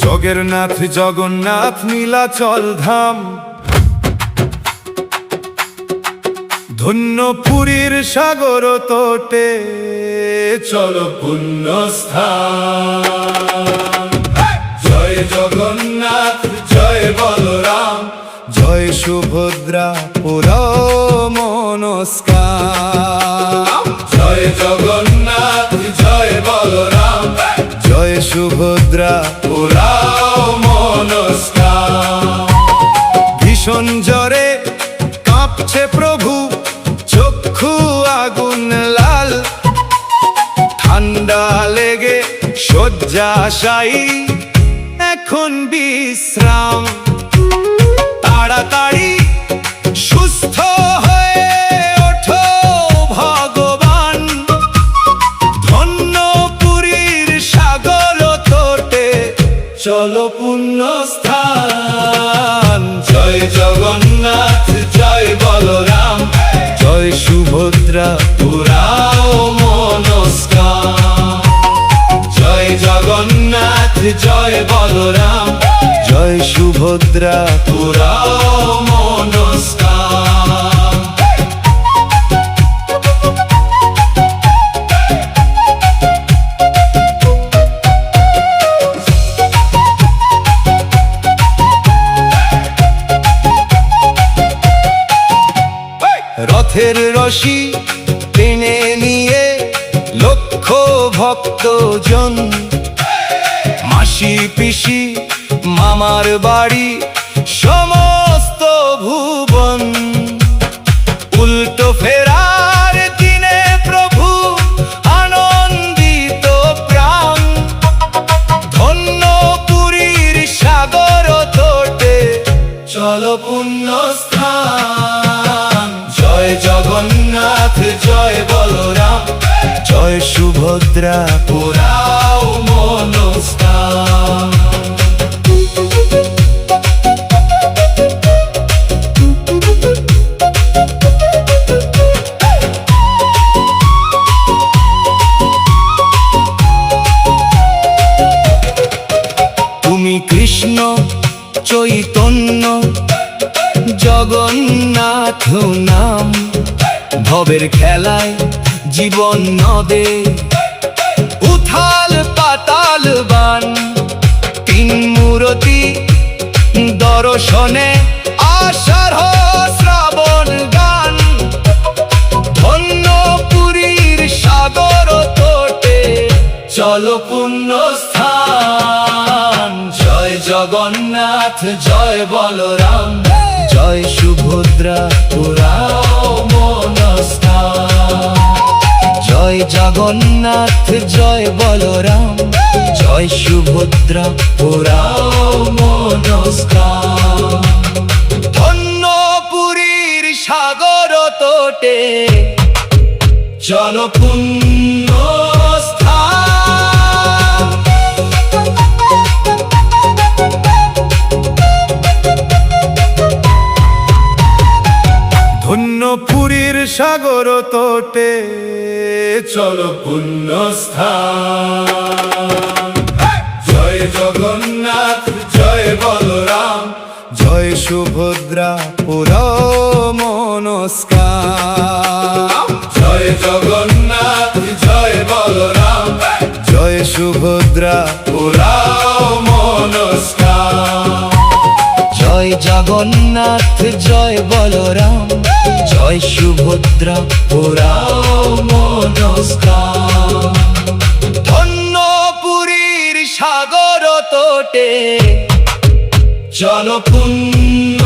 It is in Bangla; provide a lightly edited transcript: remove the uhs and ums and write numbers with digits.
জগের নাথ জগন্নাথ নীলাচল ধাম, ধন্য পুরীর সাগর তোটে, চলো পুণ্য স্থান। জয় জগন্নাথ জয় বলরাম, জয় সুভদ্রা পুরাও মনস্কাম। জয় জগন্নাথ জয় বলরাম, জয় সুভদ্রা পুরাও মনস্কাম। ভীষণ জ্বরে কাঁপছে প্রভু, চক্ষু আগুন লাল, ঠান্ডা লেগে শয্যাশায়ী এখন বিশ্রাম। তাড়াতাড়ি সুস্থ হয়ে ওঠো ভগবান, ধন্য পুরীর সাগর তোটে, চলো পুণ্য স্থান। জয় জগন্নাথ জয় বলরাম, জয় সুভদ্রা পুরাও মনস্কাম। জয় জগন্নাথ জয় বলরাম, জয় সুভদ্রা পুরাও মনস্কাম। রথের রশি টেনে নিয়ে লক্ষ ভক্তজন, মাসি পিসি মামার বাড়ি সমস্ত ভুবন। উল্টো ফেরার দিনে প্রভু আনন্দিত প্রাণ, ধন্য পুরীর সাগর তোটে, চলো পুণ্য স্থান। জয় জগন্নাথ জয় বলরাম, জয় সুভদ্রা পুরাও মনস্কাম। তুমি কৃষ্ণ চৈতন্য জগন্নাথ নাম, ভবের খেলায় জীবন নদে উথাল পাতাল বান। তিন মূরতি দর্শনে আষাঢ় শ্রাবণ গান, ধন্য পুরীর সাগর তোটে, চলো পুণ্য স্থান। জয় জগন্নাথ জয় বলরাম, জয় সুভদ্রা পুরাও মনস্কাম। জয় জগন্নাথ জয় বলরাম, জয় সুভদ্রা পুরাও মনস্কাম। ধন্য পুরীর সাগর তোটে, চলো পুণ্য স্থান। ধন্য পুরীর সাগর তোটে, চলো পুণ্য স্থান। জয় জগন্নাথ জয় বলরাম, জয় সুভদ্রা পুরাও মনস্কাম। জয় জগন্নাথ জয় বলরাম, জয় সুভদ্রা পুরাও মনস্কাম। জয় জগন্নাথ জয় বলরাম, জয় সুভদ্রা পুরাও মনস্কাম। ধন্য পুরীর সাগর তোটে, চলো পুণ্য